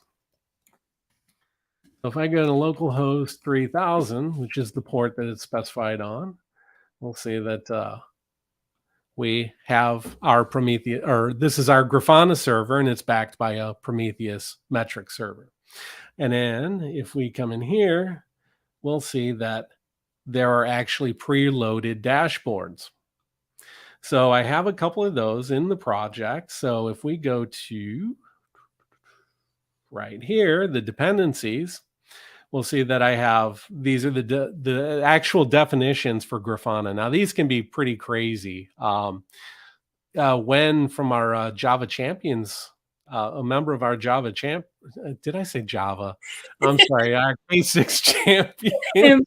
So if I go to localhost 3000, which is the port that it's specified on, we'll see that we have our Prometheus, or this is our Grafana server, and it's backed by a Prometheus metric server. And then if we come in here, we'll see that there are actually preloaded dashboards. So I have a couple of those in the project. So if we go to right here, the dependencies, we'll see that I have, these are the actual definitions for Grafana. Now these can be pretty crazy. When from our Java champions, a member of our Java did I say Java? I'm sorry, our K6 champion.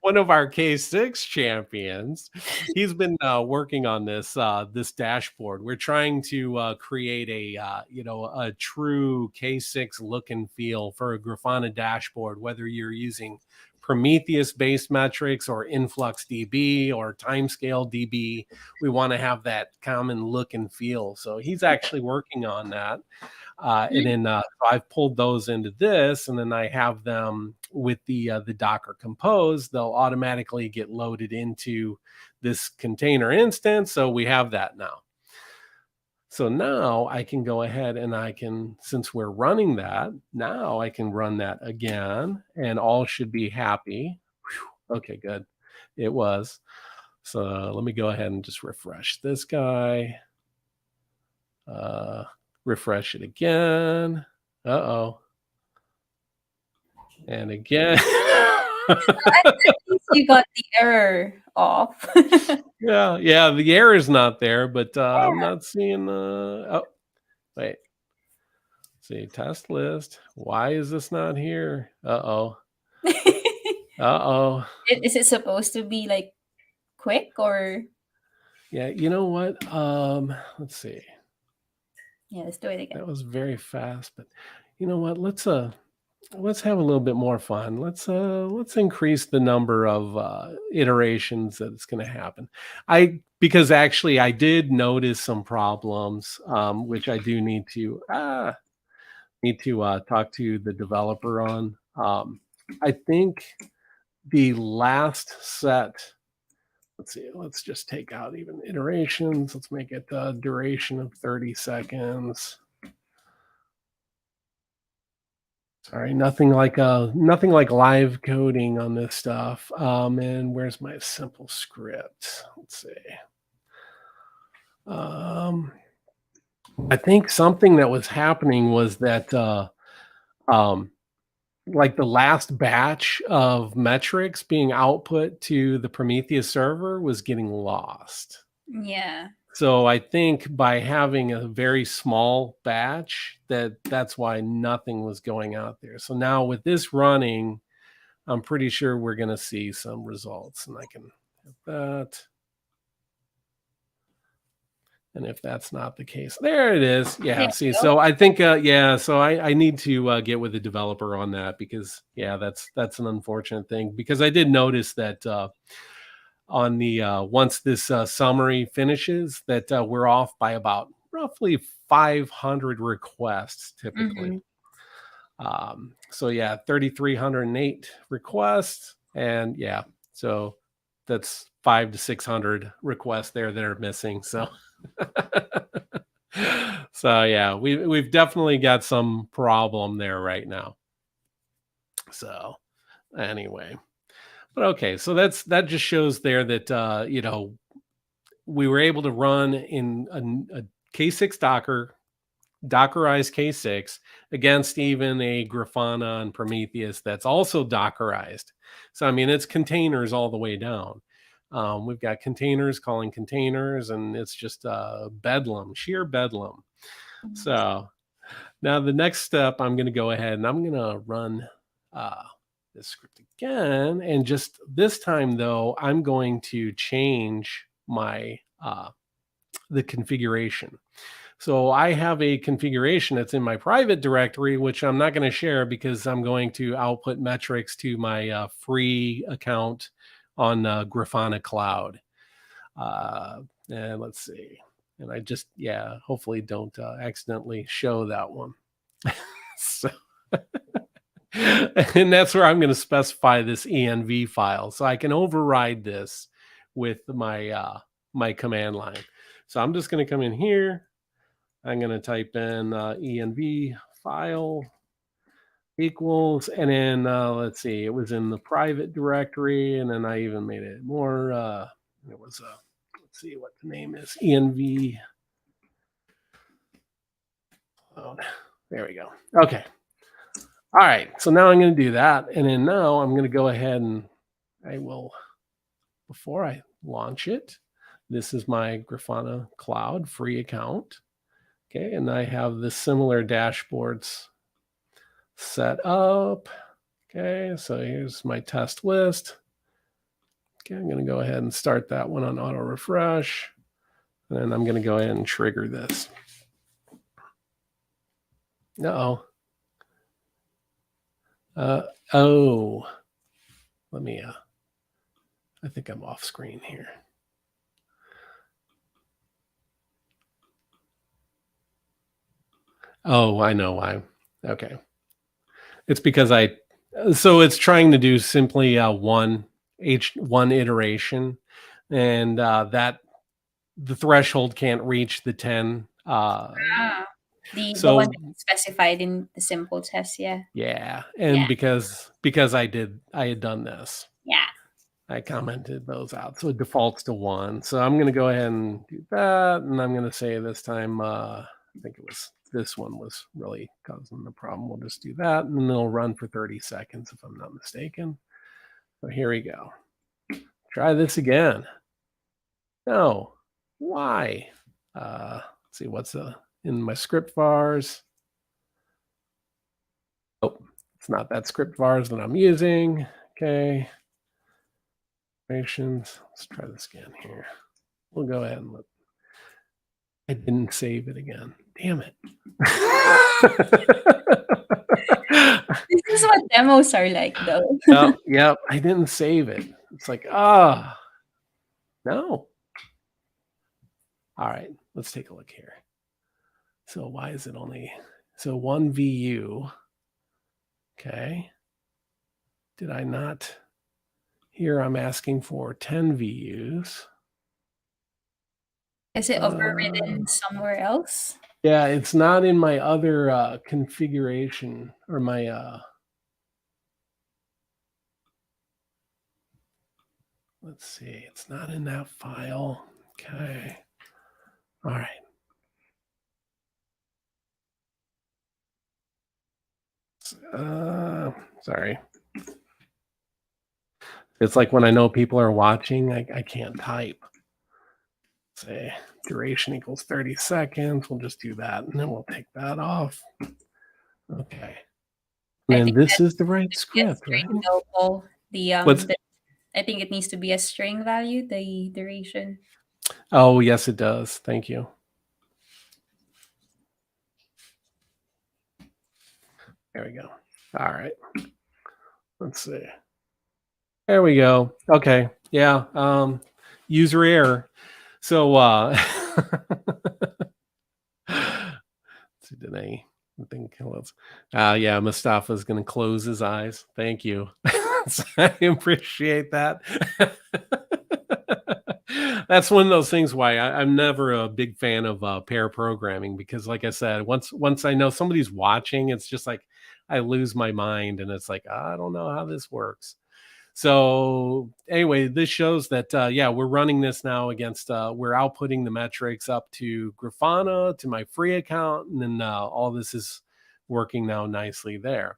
One of our K6 champions, he's been working on this dashboard. We're trying to create a true K6 look and feel for a Grafana dashboard, whether you're using Prometheus-based metrics or InfluxDB or Timescale DB. We want to have that common look and feel. So he's actually working on that. And then so I've pulled those into this, and then I have them with the Docker Compose. They'll automatically get loaded into this container instance. So we have that now. So now I can go ahead and I can, since we're running that, now I can run that again and all should be happy. Whew, okay, good. It was. So let me go ahead and just refresh this guy. Refresh it again. Uh-oh. And again. At least you got the error off. Yeah, the error is not there, but I'm Yeah. not seeing oh, wait. See, test list. Why is this not here? Uh-oh. Uh-oh. Is it supposed to be like quick or Yeah, you know what? Let's see. yeah, let's do it again. That was very fast, but you know what? Let's have a little bit more fun. Let's increase the number of iterations that it's going to happen. Because actually I did notice some problems, which I do need to talk to the developer on. I think the last set. Let's see. Let's just take out even iterations. Let's make it a duration of 30 seconds. Sorry, nothing like live coding on this stuff. And where's my simple script? Let's see. I think something that was happening was that like the last batch of metrics being output to the Prometheus server was getting lost. Yeah. So I think by having a very small batch, that's why nothing was going out there. So now with this running, I'm pretty sure we're going to see some results, and I can hit that. And if that's not the case, there it is. Yeah, see, so I think, so I need to get with the developer on that because, yeah, that's an unfortunate thing because I did notice that on the once this summary finishes that we're off by about roughly 500 requests typically. So yeah, 3,308 requests, and yeah, so that's 500 to 600 requests there that are missing. So so yeah, we've definitely got some problem there right now. So anyway, but okay, so that just shows there that we were able to run in a K6 Dockerized K6 against even a Grafana and Prometheus that's also Dockerized. So, I mean, it's containers all the way down. We've got containers calling containers, and it's just bedlam, sheer bedlam. So now the next step, I'm going to go ahead and I'm going to run this script again. And just this time, though, I'm going to change my the configuration. So I have a configuration that's in my private directory, which I'm not going to share because I'm going to output metrics to my free account on Grafana Cloud. And let's see. And I just, hopefully don't accidentally show that one. So, and that's where I'm going to specify this env file. So I can override this with my my command line. So I'm just going to come in here. I'm going to type in env file equals, and then let's see, it was in the private directory, and then I even made it more. It was let's see what the name is, env. Oh, there we go. Okay. All right. So now I'm going to do that, and then now I'm going to go ahead and I will, before I launch it, this is my Grafana Cloud free account. Okay, and I have the similar dashboards set up. Okay, so here's my test list. Okay, I'm going to go ahead and start that one on auto refresh. And then I'm going to go ahead and trigger this. Uh-oh. Oh. Let me, I think I'm off screen here. Oh, I know why. Okay. It's because so it's trying to do simply one iteration, and that the threshold can't reach the 10 Uh, Ah, the one so that is specified in the simple test, yeah. yeah, Yeah, and because I had done this, yeah. I commented those out. So it defaults to 1. So I'm gonna go ahead and do that, and I'm gonna say this time, I think it was this one was really causing the problem. We'll just do that, and then it'll run for 30 seconds if I'm not mistaken. So here we go. Try this again. No. Why? Let's see what's in my script vars. Oh, it's not that script vars that I'm using. Okay. Operations. Let's try this again here. We'll go ahead and look. I didn't save it again. Damn it. This is what demos are like, though. Yep. I didn't save it. It's like, no. All right, let's take a look here. So why is it only, so 1 VU, okay. Did I not, here I'm asking for 10 VUs. Is it overridden somewhere else? Yeah, it's not in my other configuration or my, let's see, it's not in that file. Okay. All right. Sorry. It's like when I know people are watching, I can't type. Say duration equals 30 seconds. We'll just do that, and then we'll take that off. Okay. And I then think this that is the right should be a script, right? string though, Paul. What's, I think it needs to be a string value, the duration. oh, yes, it does. Thank you. There we go. All right. Let's see. There we go. Okay. Yeah. User error. So did I think yeah, Mustafa's gonna close his eyes. Thank you. I appreciate that. That's one of those things why I'm never a big fan of pair programming, because like I said, once I know somebody's watching, it's just like I lose my mind, and it's like I don't know how this works. So anyway, this shows that yeah, we're running this now against we're outputting the metrics up to Grafana, to my free account, and then all this is working now nicely there.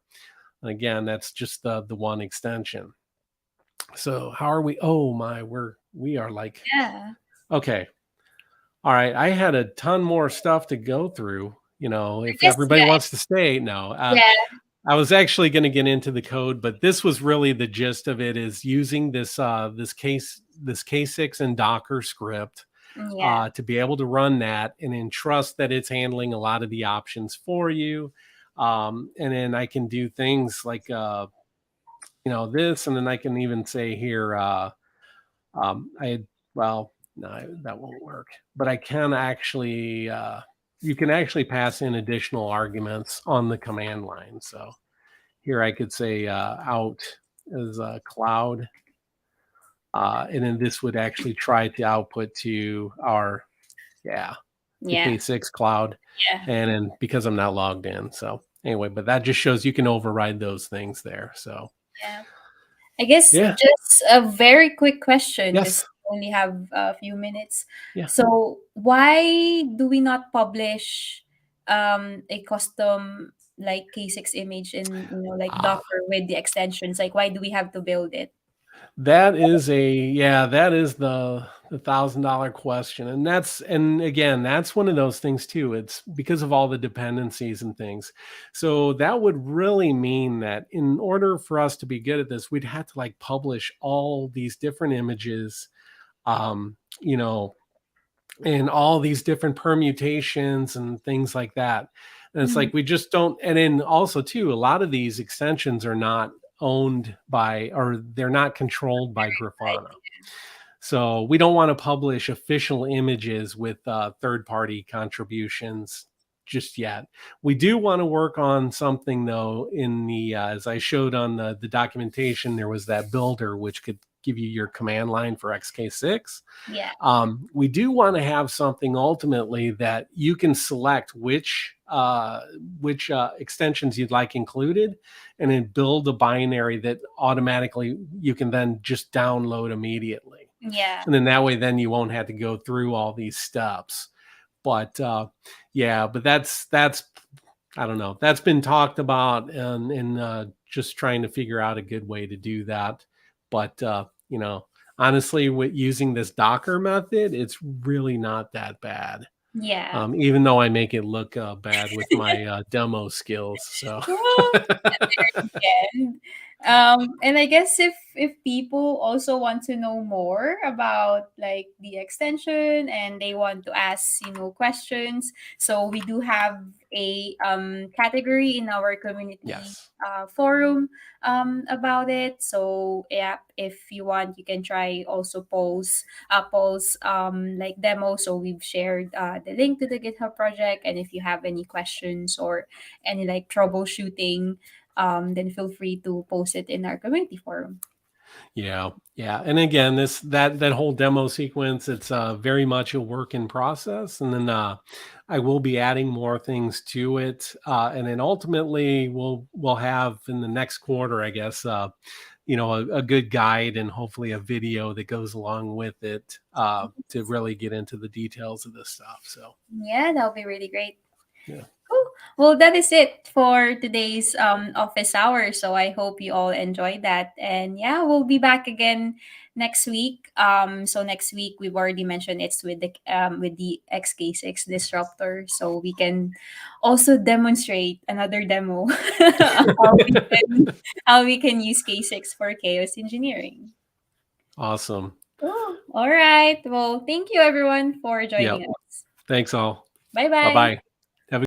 And again, that's just the one extension. So how are we? Oh my, we are like, Yeah. okay, all right. I had a ton more stuff to go through. I If guess, everybody yeah, wants to stay, no. yeah, I was actually going to get into the code, but this was really the gist of it, is using this K6 and Docker script yeah, to be able to run that and entrust that it's handling a lot of the options for you. And then I can do things like this, and then I can even say here well, no, that won't work, but I can actually you can actually pass in additional arguments on the command line. So here I could say out as a cloud, and then this would actually try to output to our, the yeah, K6 cloud, yeah, and then because I'm not logged in. So anyway, but that just shows you can override those things there. So yeah. I guess yeah, just a very quick question, because yes, we only have a few minutes. yeah. So why do we not publish a custom like K6 image in like Ah, Docker with the extensions? Like why do we have to build it? that is the $1,000 question, and again, that's one of those things too. It's because of all the dependencies and things. So that would really mean that in order for us to be good at this, we'd have to like publish all these different images, um, you know, and all these different permutations and things like that. And it's Mhm. like we just don't. And then also too, a lot of these extensions are not owned by, or they're not controlled by Grafana. So we don't want to publish official images with third-party contributions just yet. We do want to work on something though. In the as I showed on the documentation, there was that builder which could give you your command line for XK6. Yeah. We do want to have something ultimately that you can select which extensions you'd like included, and then build a binary that automatically you can then just download immediately. Yeah. And then that way, then you won't have to go through all these steps. But yeah, but that's I don't know. That's been talked about, and just trying to figure out a good way to do that. But honestly, with using this Docker method, it's really not that bad. Yeah. Even though I make it look bad with my demo skills. So Well, again. And I guess if people also want to know more about like the extension and they want to ask, questions, so we do have a category in our community yes. forum about it. So yeah, if you want, you can try also post like demo. So we've shared the link to the GitHub project, and if you have any questions or any like troubleshooting, then feel free to post it in our community forum. Yeah, yeah, and again, that whole demo sequence, it's very much a work in process, and then I will be adding more things to it, and then ultimately we'll have in the next quarter, I guess, a good guide and hopefully a video that goes along with it to really get into the details of this stuff. So Yeah, that'll be really great. yeah, Cool. Well, that is it for today's office hour. So I hope you all enjoyed that. And yeah, we'll be back again next week. So next week we've already mentioned it's with the XK6 disruptor. So we can also demonstrate another demo how we can how we can use K6 for chaos engineering. awesome. Cool. All right. Well, thank you everyone for Yep. joining us. Thanks all. Bye Bye bye. bye.